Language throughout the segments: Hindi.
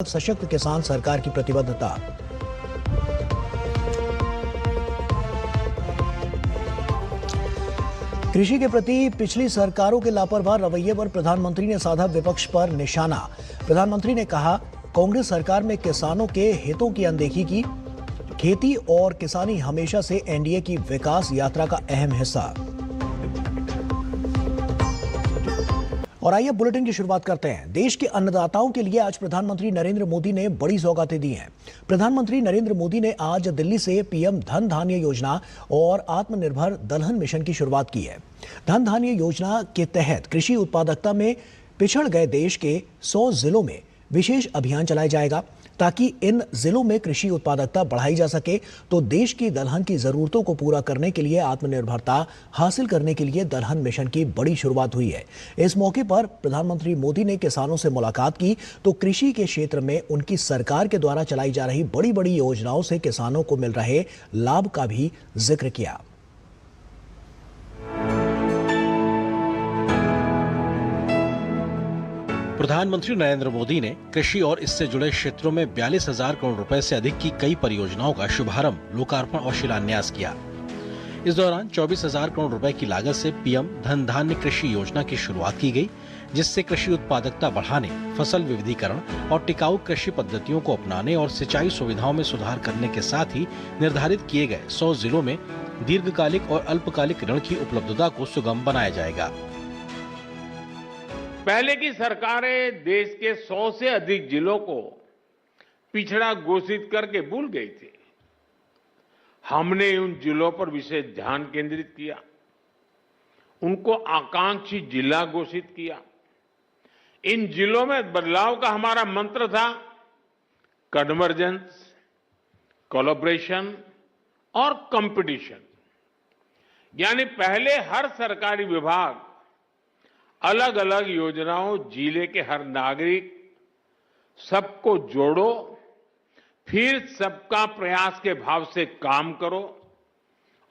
सशक्त किसान सरकार की प्रतिबद्धता। कृषि के प्रति पिछली सरकारों के लापरवाह रवैये पर प्रधानमंत्री ने साधा विपक्ष पर निशाना। प्रधानमंत्री ने कहा, कांग्रेस सरकार में किसानों के हितों की अनदेखी की। खेती और किसानी हमेशा से एनडीए की विकास यात्रा का अहम हिस्सा। और आइए बुलेटिन की शुरुआत करते हैं। देश के अन्नदाताओं के लिए आज प्रधानमंत्री नरेंद्र मोदी ने बड़ी सौगातें दी हैं। प्रधानमंत्री नरेंद्र मोदी ने आज दिल्ली से पीएम धन धान्य योजना और आत्मनिर्भर दलहन मिशन की शुरुआत की है। धन धान्य योजना के तहत कृषि उत्पादकता में पिछड़ गए देश के 100 जिलों में विशेष अभियान चलाया जाएगा ताकि इन जिलों में कृषि उत्पादकता बढ़ाई जा सके। तो देश की दलहन की जरूरतों को पूरा करने के लिए आत्मनिर्भरता हासिल करने के लिए दलहन मिशन की बड़ी शुरुआत हुई है। इस मौके पर प्रधानमंत्री मोदी ने किसानों से मुलाकात की तो कृषि के क्षेत्र में उनकी सरकार के द्वारा चलाई जा रही बड़ी बड़ी योजनाओं से किसानों को मिल रहे लाभ का भी जिक्र किया। प्रधानमंत्री नरेंद्र मोदी ने कृषि और इससे जुड़े क्षेत्रों में 42,000 करोड़ रुपए से अधिक की कई परियोजनाओं का शुभारंभ, लोकार्पण और शिलान्यास किया। इस दौरान 24,000 करोड़ रुपए की लागत से पीएम धन धान्य कृषि योजना की शुरुआत की गई, जिससे कृषि उत्पादकता बढ़ाने, फसल विविधीकरण और टिकाऊ कृषि पद्धतियों को अपनाने और सिंचाई सुविधाओं में सुधार करने के साथ ही निर्धारित किए गए 100 जिलों में दीर्घकालिक और अल्पकालिक ऋण की उपलब्धता को सुगम बनाया जाएगा। पहले की सरकारें देश के 100 से अधिक जिलों को पिछड़ा घोषित करके भूल गई थी। हमने उन जिलों पर विशेष ध्यान केंद्रित किया, उनको आकांक्षी जिला घोषित किया। इन जिलों में बदलाव का हमारा मंत्र था कन्वर्जेंस, कोलैबोरेशन और कंपटीशन। यानी पहले हर सरकारी विभाग अलग अलग योजनाओं, जिले के हर नागरिक, सबको जोड़ो, फिर सबका प्रयास के भाव से काम करो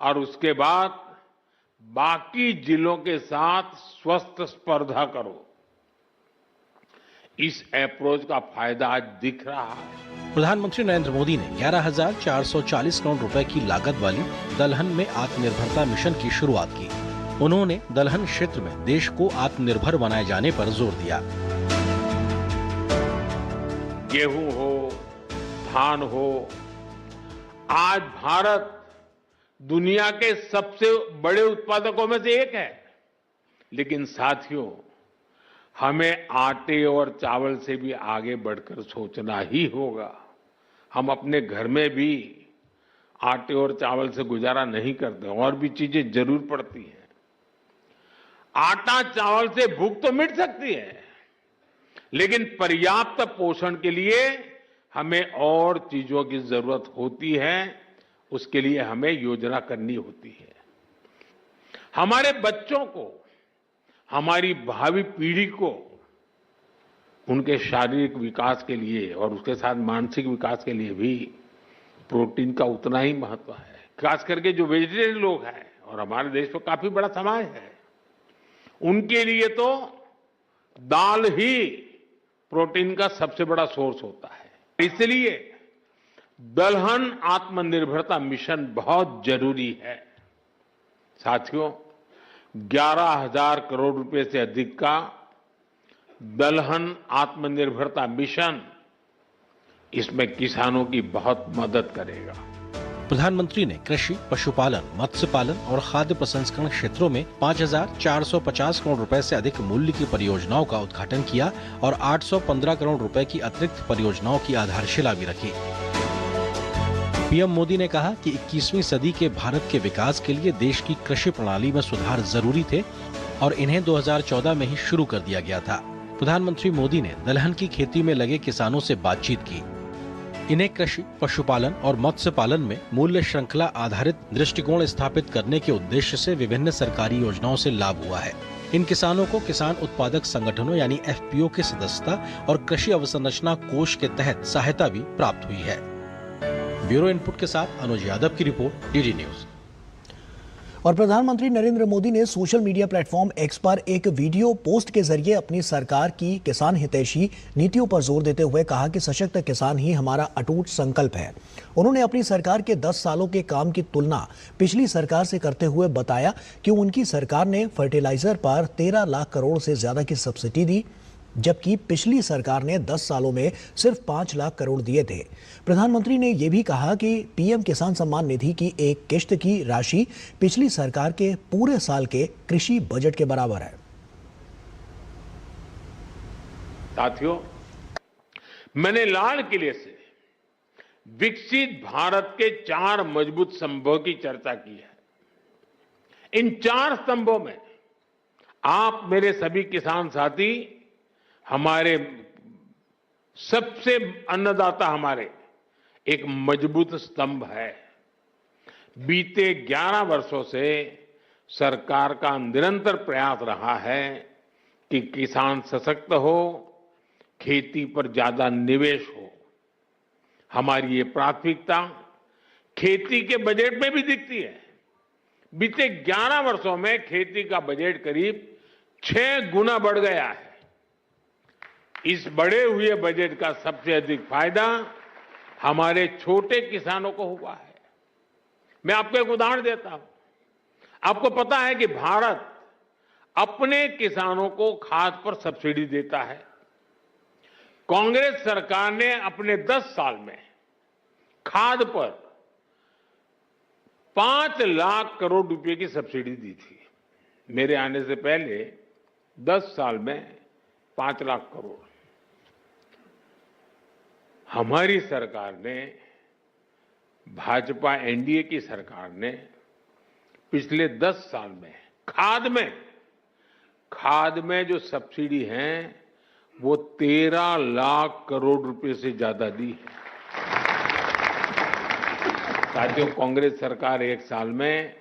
और उसके बाद बाकी जिलों के साथ स्वस्थ स्पर्धा करो। इस अप्रोच का फायदा आज दिख रहा है। प्रधानमंत्री नरेंद्र मोदी ने 11,440 करोड़ रुपए की लागत वाली दलहन में आत्मनिर्भरता मिशन की शुरुआत की। उन्होंने दलहन क्षेत्र में देश को आत्मनिर्भर बनाए जाने पर जोर दिया। गेहूं हो, धान हो, आज भारत दुनिया के सबसे बड़े उत्पादकों में से एक है। लेकिन साथियों, हमें आटे और चावल से भी आगे बढ़कर सोचना ही होगा। हम अपने घर में भी आटे और चावल से गुजारा नहीं करते, और भी चीजें जरूर पड़ती हैं। आटा चावल से भूख तो मिट सकती है, लेकिन पर्याप्त पोषण के लिए हमें और चीजों की जरूरत होती है। उसके लिए हमें योजना करनी होती है। हमारे बच्चों को, हमारी भावी पीढ़ी को उनके शारीरिक विकास के लिए और उसके साथ मानसिक विकास के लिए भी प्रोटीन का उतना ही महत्व है। खास करके जो वेजिटेरियन लोग हैं, और हमारे देश में काफी बड़ा समाज है, उनके लिए तो दाल ही प्रोटीन का सबसे बड़ा सोर्स होता है। इसलिए दलहन आत्मनिर्भरता मिशन बहुत जरूरी है। साथियों, 11,000 करोड़ रुपए से अधिक का दलहन आत्मनिर्भरता मिशन, इसमें किसानों की बहुत मदद करेगा। प्रधानमंत्री ने कृषि, पशुपालन, मत्स्य पालन और खाद्य प्रसंस्करण क्षेत्रों में 5,450 करोड़ रुपए से अधिक मूल्य की परियोजनाओं का उद्घाटन किया और 815 करोड़ रुपए की अतिरिक्त परियोजनाओं की आधारशिला भी रखी। पीएम मोदी ने कहा कि 21वीं सदी के भारत के विकास के लिए देश की कृषि प्रणाली में सुधार जरूरी थे और इन्हें 2014 में ही शुरू कर दिया गया था। प्रधानमंत्री मोदी ने दलहन की खेती में लगे किसानों से बातचीत की। इन्हें कृषि, पशुपालन और मत्स्य पालन में मूल्य श्रृंखला आधारित दृष्टिकोण स्थापित करने के उद्देश्य से विभिन्न सरकारी योजनाओं से लाभ हुआ है। इन किसानों को किसान उत्पादक संगठनों यानी एफपीओ की सदस्यता और कृषि अवसंरचना कोष के तहत सहायता भी प्राप्त हुई है। ब्यूरो इनपुट के साथ अनुज यादव की रिपोर्ट, डीडी न्यूज। और प्रधानमंत्री नरेंद्र मोदी ने सोशल मीडिया प्लेटफॉर्म एक्स पर एक वीडियो पोस्ट के जरिए अपनी सरकार की किसान हितैषी नीतियों पर जोर देते हुए कहा कि सशक्त किसान ही हमारा अटूट संकल्प है। उन्होंने अपनी सरकार के 10 सालों के काम की तुलना पिछली सरकार से करते हुए बताया कि उनकी सरकार ने फर्टिलाइजर पर 13 लाख करोड़ से ज्यादा की सब्सिडी दी, जबकि पिछली सरकार ने 10 सालों में सिर्फ 5 लाख करोड़ दिए थे। प्रधानमंत्री ने यह भी कहा कि पीएम किसान सम्मान निधि की एक किश्त की राशि पिछली सरकार के पूरे साल के कृषि बजट के बराबर है। साथियों, मैंने लाल किले से विकसित भारत के 4 मजबूत स्तंभों की चर्चा की है। इन 4 स्तंभों में आप मेरे सभी किसान साथी हमारे सबसे अन्नदाता हमारे एक मजबूत स्तंभ है। बीते 11 वर्षों से सरकार का निरंतर प्रयास रहा है कि किसान सशक्त हो, खेती पर ज्यादा निवेश हो। हमारी ये प्राथमिकता खेती के बजट में भी दिखती है। बीते 11 वर्षों में खेती का बजट करीब 6 गुना बढ़ गया है। इस बढ़े हुए बजट का सबसे अधिक फायदा हमारे छोटे किसानों को हुआ है। मैं आपको एक उदाहरण देता हूं। आपको पता है कि भारत अपने किसानों को खाद पर सब्सिडी देता है। कांग्रेस सरकार ने अपने 10 साल में खाद पर 5 लाख करोड़ रुपए की सब्सिडी दी थी। मेरे आने से पहले 10 साल में 5 लाख करोड़। हमारी सरकार ने, भाजपा एनडीए की सरकार ने पिछले 10 साल में खाद में जो सब्सिडी है वो 13 लाख करोड़ रुपए से ज्यादा दी है। साथियों, कांग्रेस सरकार एक साल में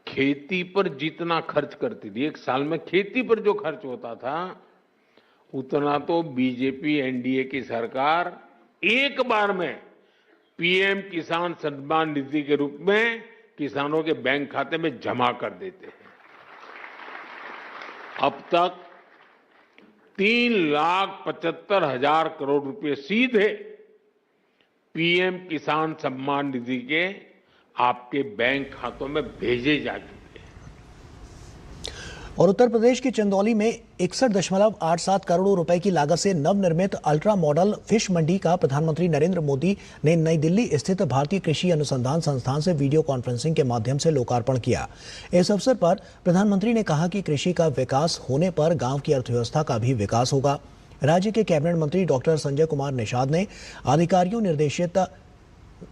खेती पर जितना खर्च करती थी, एक साल में खेती पर जो खर्च होता था उतना तो बीजेपी एनडीए की सरकार एक बार में पीएम किसान सम्मान निधि के रूप में किसानों के बैंक खाते में जमा कर देते हैं। अब तक 3,75,000 करोड़ रुपए सीधे पीएम किसान सम्मान निधि के आपके बैंक खातों में भेजे जा चुके हैं। और उत्तर प्रदेश के चंदौली में 61.87 करोड़ रुपए की लागत से नवनिर्मित अल्ट्रा मॉडल फिश मंडी का प्रधानमंत्री नरेंद्र मोदी ने नई दिल्ली स्थित भारतीय कृषि अनुसंधान संस्थान से वीडियो कॉन्फ्रेंसिंग के माध्यम से लोकार्पण किया। इस अवसर पर प्रधानमंत्री ने कहा कि कृषि का विकास होने पर गांव की अर्थव्यवस्था का भी विकास होगा। राज्य के कैबिनेट मंत्री डॉक्टर संजय कुमार निषाद ने अधिकारियों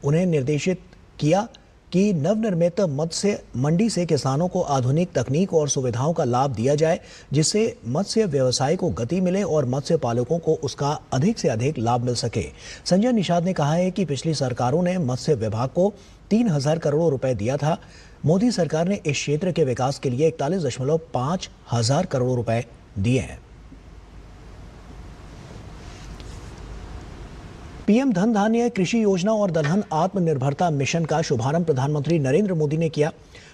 उन्हें निर्देशित किया कि नवनिर्मित मत्स्य मंडी से किसानों को आधुनिक तकनीक और सुविधाओं का लाभ दिया जाए, जिससे मत्स्य व्यवसाय को गति मिले और मत्स्य पालकों को उसका अधिक से अधिक लाभ मिल सके। संजय निषाद ने कहा है कि पिछली सरकारों ने मत्स्य विभाग को 3,000 करोड़ रुपए दिया था। मोदी सरकार ने इस क्षेत्र के विकास के लिए 41.5 हजार करोड़ रुपए दिए हैं। पीएम धन धान्य कृषि योजना और दलहन आत्मनिर्भरता मिशन का शुभारंभ प्रधानमंत्री नरेंद्र मोदी ने किया।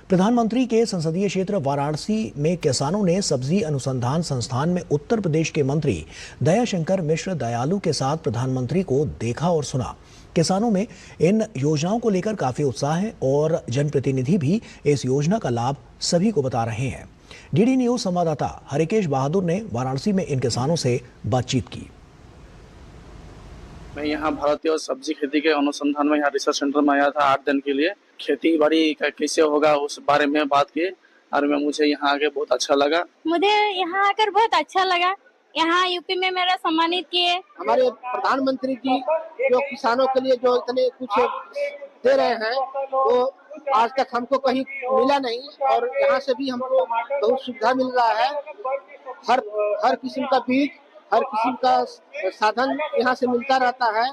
प्रधानमंत्री के संसदीय क्षेत्र वाराणसी में किसानों ने सब्जी अनुसंधान संस्थान में उत्तर प्रदेश के मंत्री दयाशंकर मिश्र दयालु के साथ प्रधानमंत्री को देखा और सुना। किसानों में इन योजनाओं को लेकर काफी उत्साह है और जनप्रतिनिधि भी इस योजना का लाभ सभी को बता रहे हैं। डीडी न्यूज संवाददाता हरिकेश बहादुर ने वाराणसी में इन किसानों से बातचीत की। मैं यहाँ भारतीय सब्जी खेती के अनुसंधान में यहाँ रिसर्च सेंटर में आया था 8 दिन के लिए। खेती बाड़ी का कैसे होगा उस बारे में बात की और मुझे यहाँ आके बहुत अच्छा लगा। मुझे यहाँ आकर बहुत अच्छा लगा। यहाँ यूपी में मेरा सम्मानित किए। हमारे प्रधानमंत्री जी जो किसानों के लिए जो इतने कुछ दे रहे हैं वो आज तक हमको कहीं मिला नहीं और यहाँ से भी हमको बहुत सुविधा मिल रहा है। हर किस्म का बीज, हर किस्म का साधन यहाँ से मिलता रहता है।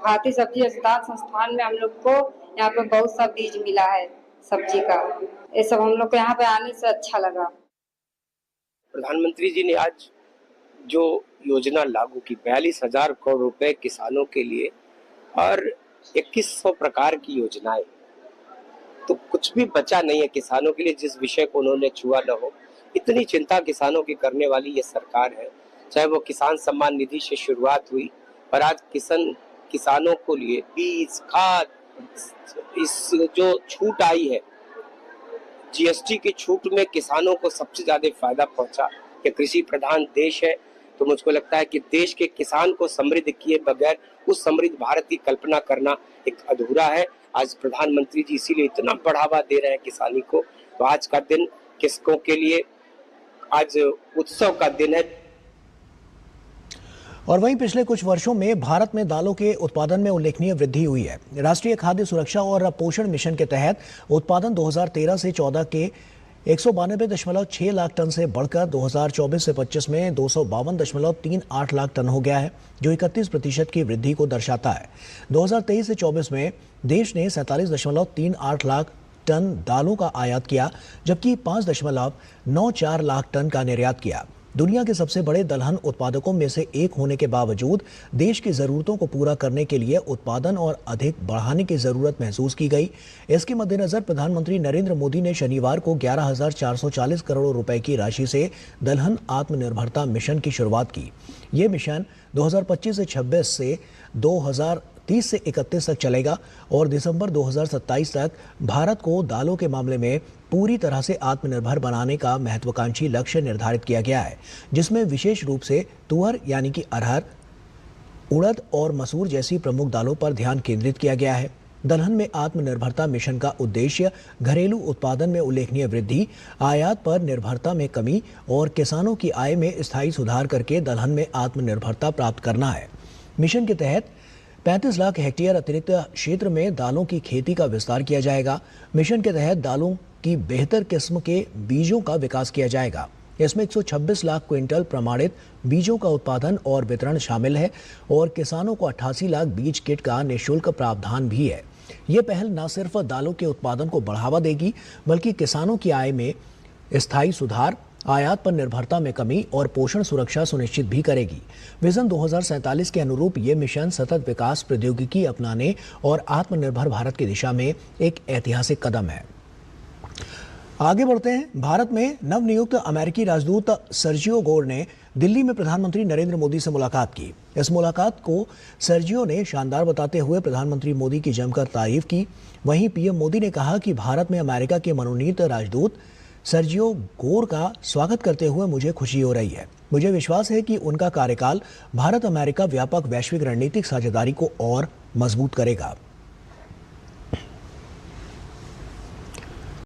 भारतीय सब्जी अनुसंधान संस्थान में हम लोग को यहाँ पे बहुत सा बीज मिला है सब्जी का। ये सब हम लोग को यहाँ पे आने से अच्छा लगा। प्रधानमंत्री जी ने आज जो योजना लागू की 42,000 करोड़ रुपए किसानों के लिए और 2100 प्रकार की योजनाएं, तो कुछ भी बचा नहीं है किसानों के लिए जिस विषय को उन्होंने छुआ न हो। इतनी चिंता किसानों की करने वाली ये सरकार है, चाहे वो किसान सम्मान निधि से शुरुआत हुई और आज किसानों को लिए बीज, खाद, इस जो छूट आई है जीएसटी की छूट में किसानों को सबसे ज्यादा फायदा पहुंचा। कि कृषि प्रधान देश है तो मुझको लगता है कि देश के किसान को समृद्ध किए बगैर उस समृद्ध भारत की कल्पना करना एक अधूरा है। आज प्रधानमंत्री जी इसीलिए इतना बढ़ावा दे रहे हैं किसानी को। तो आज का दिन किसानों के लिए आज उत्सव का दिन है। और वहीं पिछले कुछ वर्षों में भारत में दालों के उत्पादन में उल्लेखनीय वृद्धि हुई है। राष्ट्रीय खाद्य सुरक्षा और पोषण मिशन के तहत उत्पादन 2013 से 14 के 192.6 लाख टन से बढ़कर 2024 से 25 में 252.38 लाख टन हो गया है, जो 31% की वृद्धि को दर्शाता है। 2023 से 24 में देश ने 47.38 लाख टन दालों का आयात किया, जबकि 5.94 लाख टन का निर्यात किया। दुनिया के सबसे बड़े दलहन उत्पादकों में से एक होने के बावजूद देश की ज़रूरतों को पूरा करने के लिए उत्पादन और अधिक बढ़ाने की ज़रूरत महसूस की गई। इसके मद्देनज़र प्रधानमंत्री नरेंद्र मोदी ने शनिवार को 11,440 करोड़ रुपए की राशि से दलहन आत्मनिर्भरता मिशन की शुरुआत की। ये मिशन 2025 से 26 से 2030 से 31 तक चलेगा और दिसंबर 2027 तक भारत को दालों के मामले में पूरी तरह से आत्मनिर्भर बनाने का महत्वाकांक्षी लक्ष्य निर्धारित किया गया है, जिसमें विशेष रूप से तुअर यानी कि अरहर, उड़द और मसूर जैसी प्रमुख दालों पर ध्यान केंद्रित किया गया है। दलहन में आत्मनिर्भरता मिशन का उद्देश्य घरेलू उत्पादन में उल्लेखनीय वृद्धि, आयात पर निर्भरता में कमी और किसानों की आय में स्थायी सुधार करके दलहन में आत्मनिर्भरता प्राप्त करना है। मिशन के तहत 35 लाख हेक्टेयर अतिरिक्त क्षेत्र में दालों की खेती का विस्तार किया जाएगा। मिशन के तहत दालों की बेहतर किस्म के बीजों का विकास किया जाएगा। इसमें 126 लाख क्विंटल प्रमाणित बीजों का उत्पादन और वितरण शामिल है और किसानों को 88 लाख बीज किट का निःशुल्क प्रावधान भी है। ये पहल न सिर्फ दालों के उत्पादन को बढ़ावा देगी, बल्कि किसानों की आय में स्थायी सुधार, आयात पर निर्भरता में कमी और पोषण सुरक्षा सुनिश्चित भी करेगी। विजन 2047 के अनुरूप ये मिशन सतत विकास, प्रौद्योगिकी अपनाने और आत्मनिर्भर भारत की दिशा में एक ऐतिहासिक कदम है। आगे बढ़ते हैं। भारत में नवनियुक्त अमेरिकी राजदूत सर्जियो गोर ने दिल्ली में प्रधानमंत्री नरेंद्र मोदी से मुलाकात की। इस मुलाकात को सर्जियो ने शानदार बताते हुए प्रधानमंत्री मोदी की जमकर तारीफ की। वहीं पीएम मोदी ने कहा कि भारत में अमेरिका के मनोनीत राजदूत सर्जियो गोर का स्वागत करते हुए मुझे खुशी हो रही है। मुझे विश्वास है कि उनका कार्यकाल भारत अमेरिका व्यापक वैश्विक रणनीतिक साझेदारी को और मजबूत करेगा।